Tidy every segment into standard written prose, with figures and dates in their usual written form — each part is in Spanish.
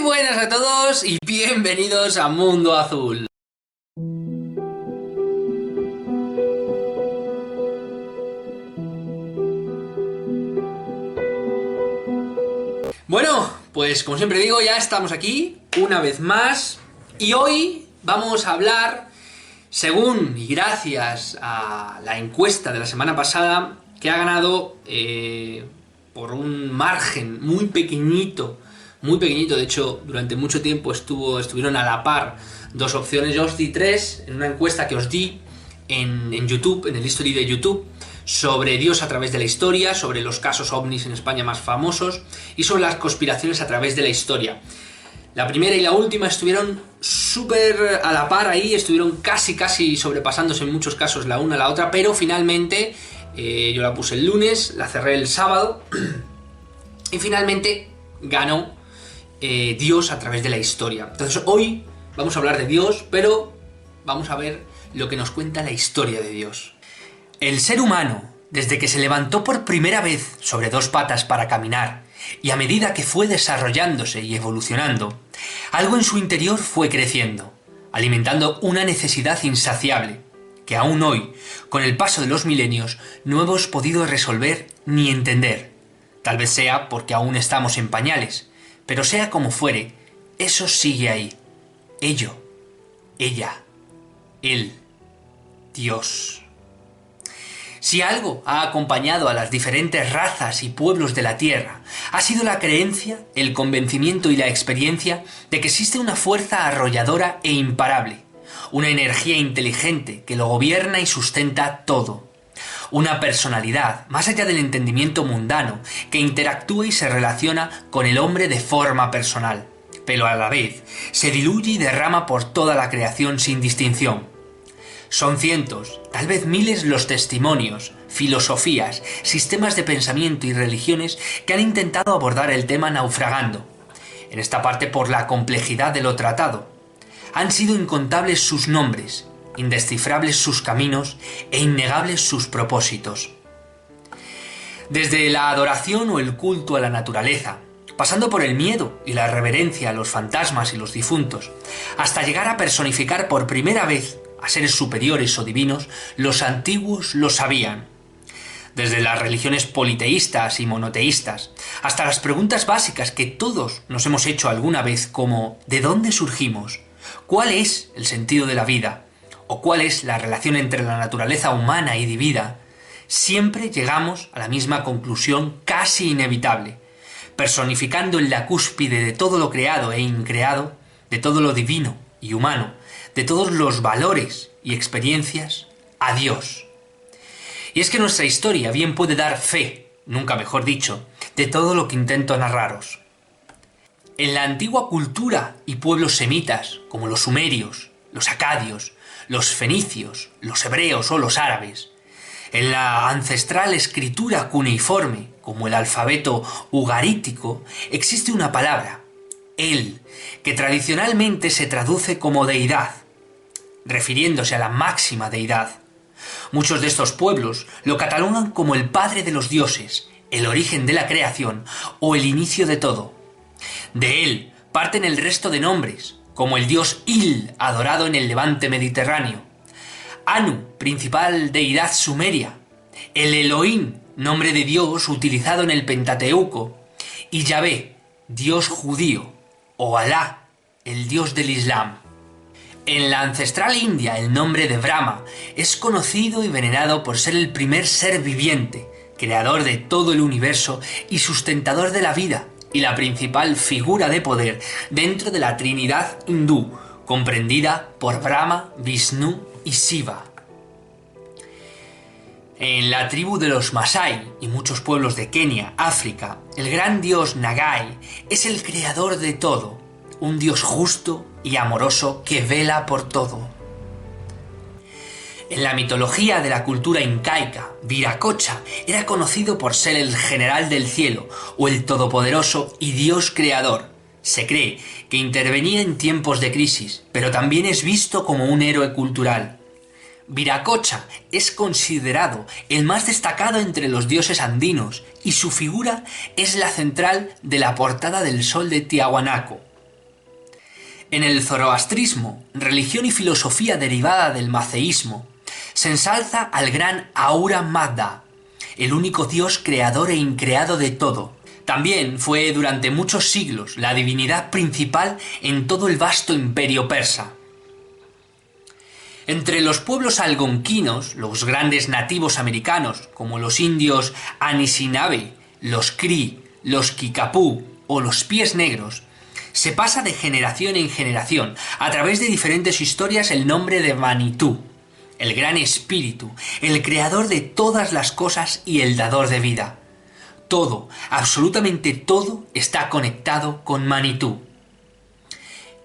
buenas a todos y bienvenidos a Mundo Azul. Bueno, pues como siempre digo, ya estamos aquí una vez más y hoy vamos a hablar, según y gracias a la encuesta de la semana pasada, que ha ganado por un margen muy pequeñito, de hecho durante mucho tiempo estuvieron a la par dos opciones. Yo os di tres en una encuesta que os di en YouTube, en el history de YouTube, sobre Dios a través de la historia, sobre los casos ovnis en España más famosos y sobre las conspiraciones a través de la historia. La primera y la última estuvieron súper a la par ahí, estuvieron casi sobrepasándose en muchos casos la una a la otra, pero finalmente yo la puse el lunes, la cerré el sábado y finalmente ganó Dios a través de la historia. Entonces hoy vamos a hablar de Dios, pero vamos a ver lo que nos cuenta la historia de Dios. El ser humano, desde que se levantó por primera vez sobre dos patas para caminar, y a medida que fue desarrollándose y evolucionando, algo en su interior fue creciendo, alimentando una necesidad insaciable, que aún hoy, con el paso de los milenios, no hemos podido resolver ni entender. Tal vez sea porque aún estamos en pañales, pero sea como fuere, eso sigue ahí. Ello, ella, él, Dios. Si algo ha acompañado a las diferentes razas y pueblos de la Tierra, ha sido la creencia, el convencimiento y la experiencia de que existe una fuerza arrolladora e imparable, una energía inteligente que lo gobierna y sustenta todo. Una personalidad, más allá del entendimiento mundano, que interactúa y se relaciona con el hombre de forma personal, pero a la vez se diluye y derrama por toda la creación sin distinción. Son cientos, tal vez miles los testimonios, filosofías, sistemas de pensamiento y religiones que han intentado abordar el tema naufragando. En esta parte por la complejidad de lo tratado. Han sido incontables sus nombres, indescifrables sus caminos e innegables sus propósitos. Desde la adoración o el culto a la naturaleza, pasando por el miedo y la reverencia a los fantasmas y los difuntos, hasta llegar a personificar por primera vez a seres superiores o divinos, los antiguos lo sabían. Desde las religiones politeístas y monoteístas, hasta las preguntas básicas que todos nos hemos hecho alguna vez como ¿de dónde surgimos? ¿Cuál es el sentido de la vida? ¿O cuál es la relación entre la naturaleza humana y divina? Siempre llegamos a la misma conclusión casi inevitable, personificando en la cúspide de todo lo creado e increado, de todo lo divino y humano, de todos los valores y experiencias, a Dios. Y es que nuestra historia bien puede dar fe, nunca mejor dicho, de todo lo que intento narraros. En la antigua cultura y pueblos semitas, como los sumerios, los acadios, los fenicios, los hebreos o los árabes, en la ancestral escritura cuneiforme, como el alfabeto ugarítico, existe una palabra, él, que tradicionalmente se traduce como deidad, refiriéndose a la máxima deidad. Muchos de estos pueblos lo catalogan como el padre de los dioses, el origen de la creación o el inicio de todo. De él parten el resto de nombres, como el dios Il, adorado en el levante mediterráneo, Anu, principal deidad sumeria, el Elohim, nombre de Dios utilizado en el Pentateuco, y Yahvé, dios judío, o Alá, el dios del Islam. En la ancestral India el nombre de Brahma es conocido y venerado por ser el primer ser viviente, creador de todo el universo y sustentador de la vida, y la principal figura de poder dentro de la Trinidad hindú, comprendida por Brahma, Vishnu y Shiva. En la tribu de los Masái y muchos pueblos de Kenia, África, el gran dios Nagai es el creador de todo, un dios justo y amoroso que vela por todo. En la mitología de la cultura incaica, Viracocha era conocido por ser el general del cielo o el todopoderoso y dios creador. Se cree que intervenía en tiempos de crisis, pero también es visto como un héroe cultural. Viracocha es considerado el más destacado entre los dioses andinos y su figura es la central de la portada del Sol de Tiahuanaco. En el zoroastrismo, religión y filosofía derivada del maceísmo, se ensalza al gran Ahura Mazda, el único dios creador e increado de todo. También fue durante muchos siglos la divinidad principal en todo el vasto imperio persa. Entre los pueblos algonquinos, los grandes nativos americanos, como los indios Anishinaabe, los Cree, los Kickapoo o los Pies Negros, se pasa de generación en generación, a través de diferentes historias, el nombre de Manitou, el gran espíritu, el creador de todas las cosas y el dador de vida. Todo, absolutamente todo, está conectado con Manitou.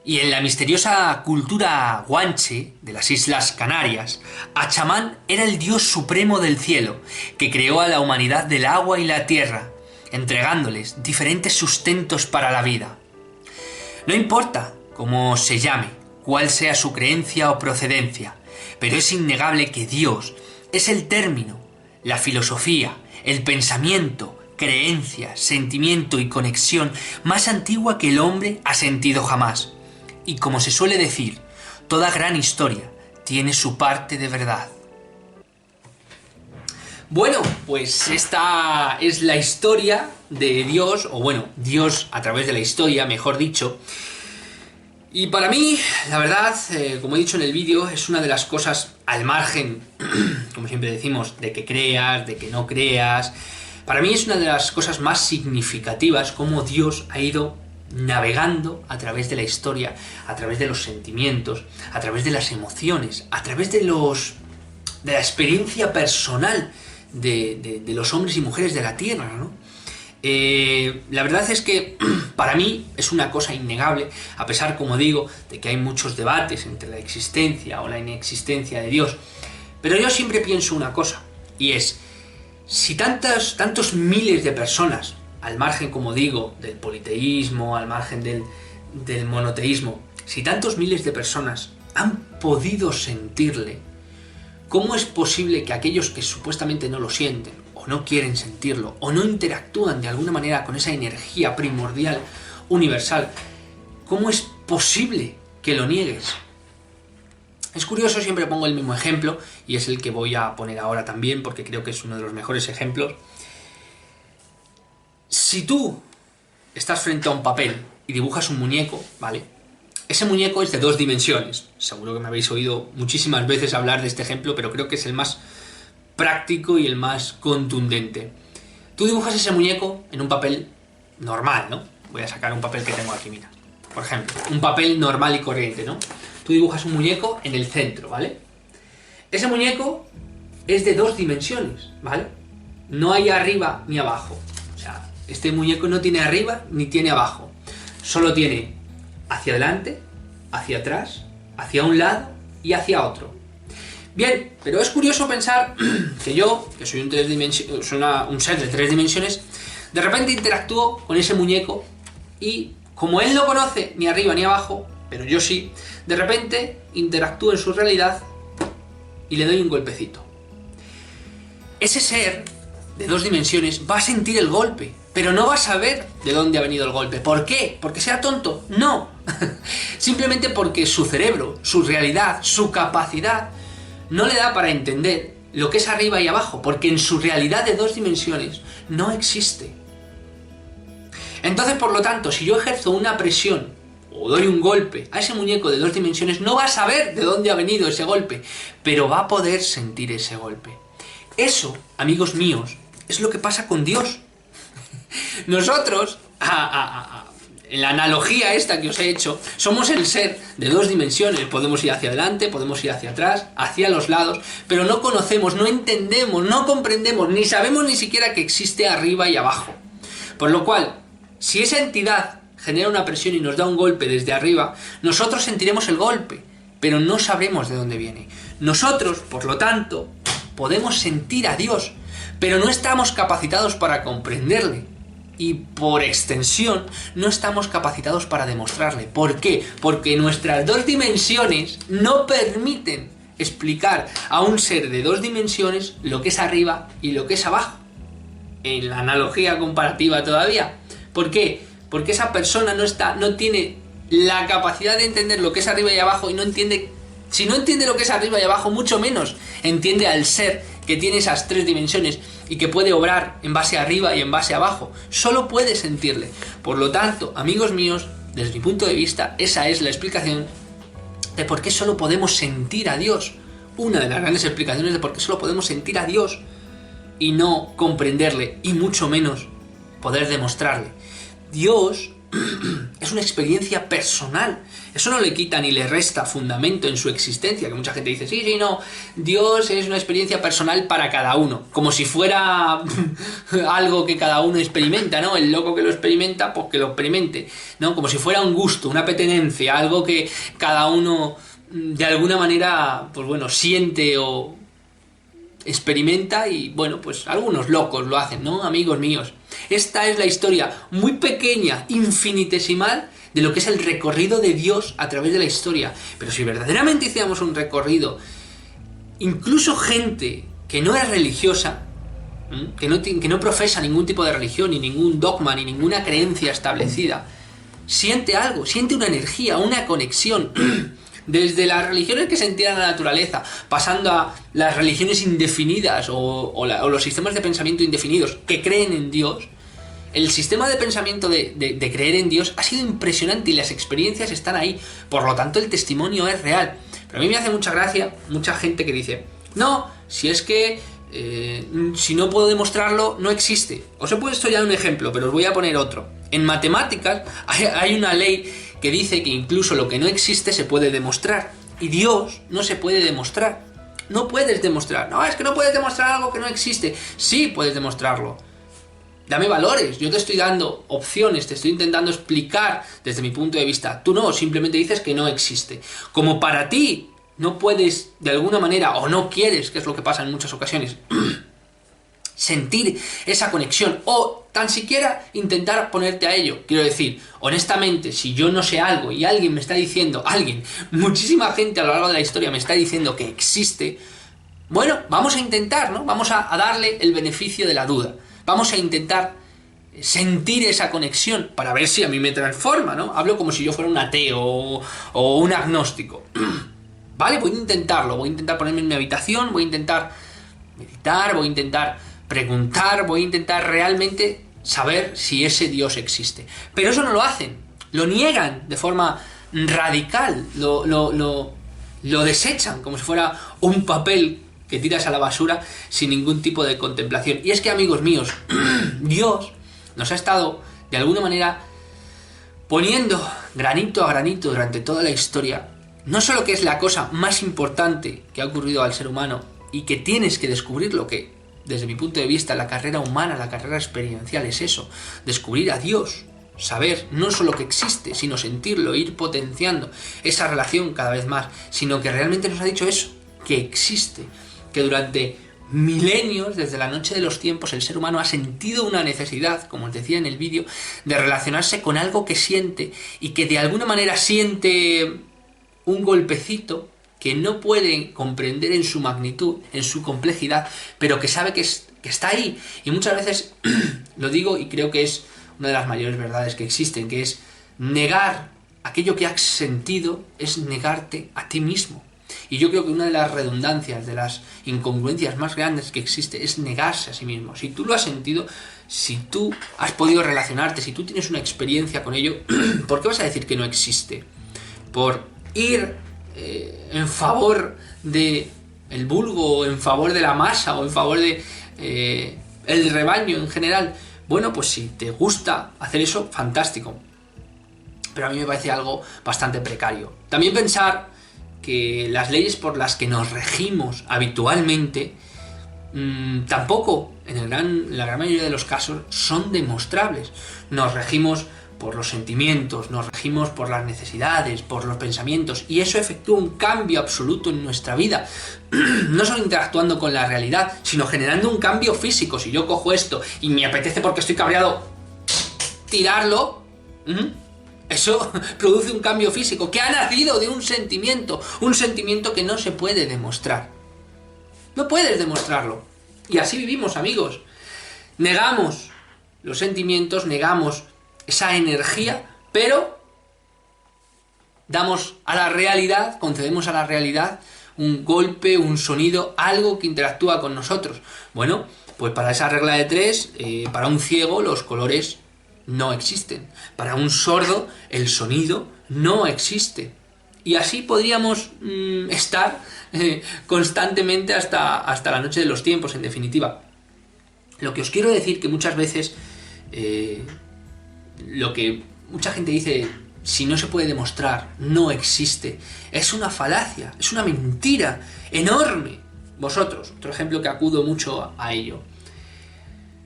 Y en la misteriosa cultura guanche de las Islas Canarias, Achamán era el dios supremo del cielo, que creó a la humanidad del agua y la tierra, entregándoles diferentes sustentos para la vida. No importa cómo se llame, cuál sea su creencia o procedencia, pero es innegable que Dios es el término, la filosofía, el pensamiento, creencia, sentimiento y conexión más antigua que el hombre ha sentido jamás. Y como se suele decir, toda gran historia tiene su parte de verdad. Bueno, pues esta es la historia de Dios, o bueno, Dios a través de la historia, mejor dicho. Y para mí, la verdad, como he dicho en el vídeo, es una de las cosas al margen, como siempre decimos, de que creas, de que no creas. Para mí es una de las cosas más significativas, cómo Dios ha ido navegando a través de la historia, a través de los sentimientos, a través de las emociones, a través de la experiencia personal de los hombres y mujeres de la tierra, ¿no? La verdad es que para mí es una cosa innegable, a pesar, como digo, de que hay muchos debates entre la existencia o la inexistencia de Dios. Pero yo siempre pienso una cosa, y es, si tantos miles de personas, al margen, como digo, del politeísmo, al margen del monoteísmo, si tantos miles de personas han podido sentirle, ¿cómo es posible que aquellos que supuestamente no lo sienten, o no quieren sentirlo, o no interactúan de alguna manera con esa energía primordial, universal, cómo es posible que lo niegues? Es curioso, siempre pongo el mismo ejemplo, y es el que voy a poner ahora también, porque creo que es uno de los mejores ejemplos. Si tú estás frente a un papel y dibujas un muñeco, ¿vale? Ese muñeco es de 2 dimensiones. Seguro que me habéis oído muchísimas veces hablar de este ejemplo, pero creo que es el más práctico y el más contundente. Tú dibujas ese muñeco en un papel normal, ¿no? Voy a sacar un papel que tengo aquí, mira. Por ejemplo, un papel normal y corriente, ¿no? Tú dibujas un muñeco en el centro, ¿vale? Ese muñeco es de 2 dimensiones, ¿vale? No hay arriba ni abajo. O sea, este muñeco no tiene arriba ni tiene abajo. Solo tiene hacia adelante, hacia atrás, hacia un lado y hacia otro. Bien, pero es curioso pensar que yo, que soy un ser de 3 dimensiones, de repente interactúo con ese muñeco y, como él no conoce ni arriba ni abajo, pero yo sí, de repente interactúo en su realidad y le doy un golpecito. Ese ser de 2 dimensiones va a sentir el golpe, pero no va a saber de dónde ha venido el golpe. ¿Por qué? ¿Porque sea tonto? No. Simplemente porque su cerebro, su realidad, su capacidad no le da para entender lo que es arriba y abajo, porque en su realidad de 2 dimensiones no existe. Entonces, por lo tanto, si yo ejerzo una presión o doy un golpe a ese muñeco de 2 dimensiones, no va a saber de dónde ha venido ese golpe, pero va a poder sentir ese golpe. Eso, amigos míos, es lo que pasa con Dios. Nosotros, en la analogía esta que os he hecho, somos el ser de 2 dimensiones. Podemos ir hacia adelante, podemos ir hacia atrás, hacia los lados, pero no conocemos, no entendemos, no comprendemos, ni sabemos ni siquiera que existe arriba y abajo. Por lo cual, si esa entidad genera una presión y nos da un golpe desde arriba, nosotros sentiremos el golpe, pero no sabremos de dónde viene. Nosotros, por lo tanto, podemos sentir a Dios, pero no estamos capacitados para comprenderle. Y por extensión, no estamos capacitados para demostrarle. ¿Por qué? Porque nuestras 2 dimensiones no permiten explicar a un ser de 2 dimensiones lo que es arriba y lo que es abajo. En la analogía comparativa todavía. ¿Por qué? Porque esa persona no tiene la capacidad de entender lo que es arriba y abajo y no entiende, si no entiende lo que es arriba y abajo, mucho menos entiende al ser que tiene esas tres dimensiones y que puede obrar en base arriba y en base abajo. Solo puede sentirle. Por lo tanto, amigos míos, desde mi punto de vista, esa es la explicación de por qué solo podemos sentir a Dios. Una de las grandes explicaciones de por qué solo podemos sentir a Dios y no comprenderle, y mucho menos poder demostrarle. Dios es una experiencia personal. Eso no le quita ni le resta fundamento en su existencia, que mucha gente dice, sí, no, Dios es una experiencia personal para cada uno, como si fuera algo que cada uno experimenta, ¿no? El loco que lo experimenta, pues que lo experimente, ¿no? Como si fuera un gusto, una apetencia, algo que cada uno de alguna manera, pues bueno, siente o experimenta y, bueno, pues algunos locos lo hacen, ¿no? Amigos míos, esta es la historia muy pequeña, infinitesimal, de lo que es el recorrido de Dios a través de la historia. Pero si verdaderamente hiciéramos un recorrido, incluso gente que no es religiosa, que no profesa ningún tipo de religión, ni ningún dogma, ni ninguna creencia establecida, siente algo, siente una energía, una conexión. Desde las religiones que sentían la naturaleza, pasando a las religiones indefinidas o los sistemas de pensamiento indefinidos que creen en Dios, el sistema de pensamiento de creer en Dios ha sido impresionante y las experiencias están ahí. Por lo tanto, el testimonio es real. Pero a mí me hace mucha gracia mucha gente que dice, no, si es que si no puedo demostrarlo, no existe. Os he puesto ya un ejemplo, pero os voy a poner otro. En matemáticas hay una ley que dice que incluso lo que no existe se puede demostrar. Y Dios no se puede demostrar. No puedes demostrar. No, es que no puedes demostrar algo que no existe. Sí puedes demostrarlo. Dame valores, yo te estoy dando opciones, te estoy intentando explicar desde mi punto de vista. Tú no, simplemente dices que no existe. Como para ti no puedes de alguna manera, o no quieres, que es lo que pasa en muchas ocasiones, sentir esa conexión o tan siquiera intentar ponerte a ello. Quiero decir, honestamente, si yo no sé algo y alguien me está diciendo, muchísima gente a lo largo de la historia me está diciendo que existe, bueno, vamos a intentar, ¿no? Vamos a darle el beneficio de la duda. Vamos a intentar sentir esa conexión para ver si a mí me transforma, ¿no? Hablo como si yo fuera un ateo o un agnóstico. Vale, voy a intentarlo, voy a intentar ponerme en mi habitación, voy a intentar meditar, voy a intentar preguntar, voy a intentar realmente saber si ese Dios existe. Pero eso no lo hacen, lo niegan de forma radical, lo desechan como si fuera un papel que tiras a la basura sin ningún tipo de contemplación. Y es que, amigos míos, Dios nos ha estado de alguna manera poniendo granito a granito durante toda la historia, no solo que es la cosa más importante que ha ocurrido al ser humano y que tienes que descubrir, lo que desde mi punto de vista la carrera humana, la carrera experiencial es eso, descubrir a Dios, saber no solo que existe, sino sentirlo, ir potenciando esa relación cada vez más, sino que realmente nos ha dicho eso, que existe, que durante milenios, desde la noche de los tiempos, el ser humano ha sentido una necesidad, como os decía en el vídeo, de relacionarse con algo que siente y que de alguna manera siente un golpecito que no puede comprender en su magnitud, en su complejidad, pero que sabe que está ahí. Y muchas veces lo digo y creo que es una de las mayores verdades que existen, que es negar aquello que has sentido, es negarte a ti mismo. Y yo creo que una de las redundancias, de las incongruencias más grandes que existe es negarse a sí mismo. Si tú lo has sentido, si tú has podido relacionarte, si tú tienes una experiencia con ello, ¿por qué vas a decir que no existe? Por ir en favor de el vulgo, o en favor de la masa, o en favor de el rebaño en general. Bueno, pues si te gusta hacer eso, fantástico. Pero a mí me parece algo bastante precario. También pensar que las leyes por las que nos regimos habitualmente tampoco, en la gran mayoría de los casos, son demostrables. Nos regimos por los sentimientos, nos regimos por las necesidades, por los pensamientos, y eso efectúa un cambio absoluto en nuestra vida. No solo interactuando con la realidad, sino generando un cambio físico. Si yo cojo esto y me apetece porque estoy cabreado tirarlo, eso produce un cambio físico que ha nacido de un sentimiento que no se puede demostrar. No puedes demostrarlo. Y así vivimos, amigos. Negamos los sentimientos, negamos esa energía, pero damos a la realidad, concedemos a la realidad un golpe, un sonido, algo que interactúa con nosotros. Bueno, pues para esa regla de 3, para un ciego los colores no existen. Para un sordo el sonido no existe. Y así podríamos estar constantemente hasta la noche de los tiempos, en definitiva. Lo que os quiero decir que muchas veces lo que mucha gente dice, si no se puede demostrar, no existe, es una falacia, es una mentira enorme. Vosotros, otro ejemplo que acudo mucho a ello.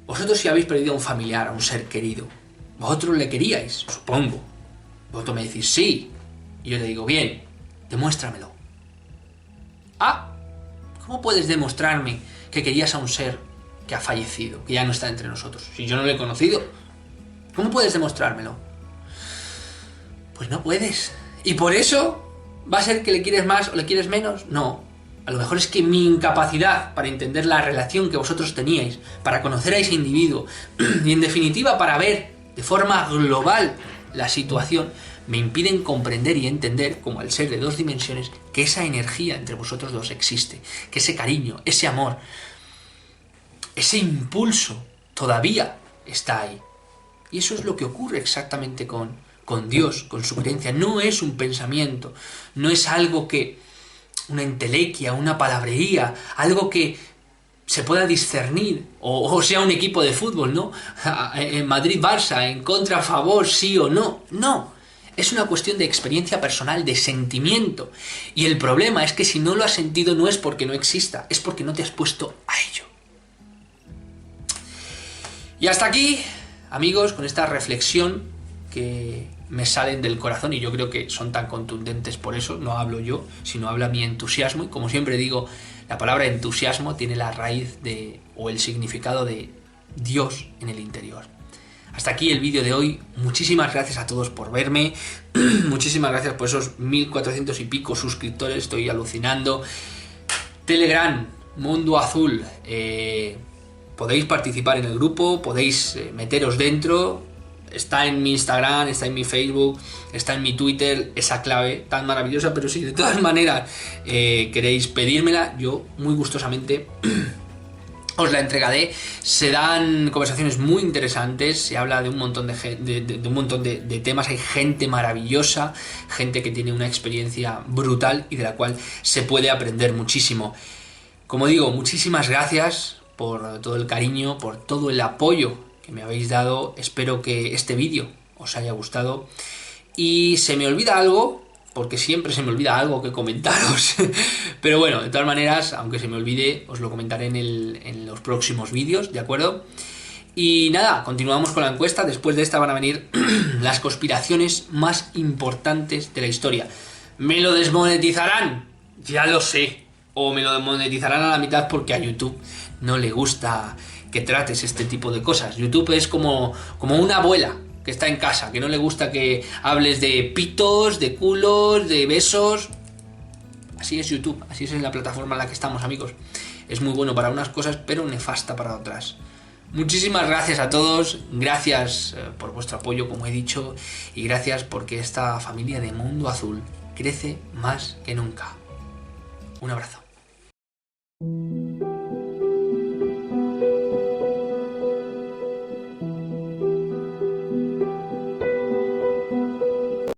Vosotros si habéis perdido a un familiar, a un ser querido, vosotros le queríais, supongo. Vosotros me decís sí, y yo te digo, bien, demuéstramelo. Ah, ¿cómo puedes demostrarme que querías a un ser que ha fallecido, que ya no está entre nosotros? Si yo no lo he conocido, ¿cómo puedes demostrármelo? Pues no puedes. ¿Y por eso va a ser que le quieres más o le quieres menos? No. A lo mejor es que mi incapacidad para entender la relación que vosotros teníais, para conocer a ese individuo y en definitiva para ver de forma global la situación, me impiden comprender y entender, como al ser de 2 dimensiones, que esa energía entre vosotros dos existe, que ese cariño, ese amor, ese impulso todavía está ahí. Y eso es lo que ocurre exactamente con Dios, con su creencia. No es un pensamiento, no es algo que, una entelequia, una palabrería, algo que se pueda discernir, o sea un equipo de fútbol, ¿no? En Madrid-Barça, en contra, a favor, sí o no. No, es una cuestión de experiencia personal, de sentimiento. Y el problema es que si no lo has sentido no es porque no exista, es porque no te has puesto a ello. Y hasta aquí, amigos, con esta reflexión que me salen del corazón y yo creo que son tan contundentes por eso, no hablo yo, sino habla mi entusiasmo. Y como siempre digo, la palabra entusiasmo tiene la raíz o el significado de Dios en el interior. Hasta aquí el vídeo de hoy. Muchísimas gracias a todos por verme. Muchísimas gracias por esos 1400 y pico suscriptores. Estoy alucinando. Telegram, Mundo Azul. Podéis participar en el grupo, podéis meteros dentro. Está en mi Instagram, está en mi Facebook, está en mi Twitter, esa clave tan maravillosa, pero si de todas maneras queréis pedírmela, yo muy gustosamente os la entregaré. Se dan conversaciones muy interesantes, se habla de un montón de temas, hay gente maravillosa, gente que tiene una experiencia brutal y de la cual se puede aprender muchísimo. Como digo, muchísimas gracias por todo el cariño, por todo el apoyo que me habéis dado. Espero que este vídeo os haya gustado. Y se me olvida algo, porque siempre se me olvida algo que comentaros. Pero bueno, de todas maneras, aunque se me olvide, os lo comentaré en los próximos vídeos, ¿de acuerdo? Y nada, continuamos con la encuesta. Después de esta van a venir las conspiraciones más importantes de la historia. ¿Me lo desmonetizarán? Ya lo sé. O me lo desmonetizarán a la mitad porque a YouTube no le gusta que trates este tipo de cosas. YouTube es como una abuela que está en casa, que no le gusta que hables de pitos, de culos, de besos. Así es YouTube, así es la plataforma en la que estamos, amigos. Es muy bueno para unas cosas, pero nefasta para otras. Muchísimas gracias a todos, gracias por vuestro apoyo, como he dicho, y gracias porque esta familia de Mundo Azul crece más que nunca. Un abrazo.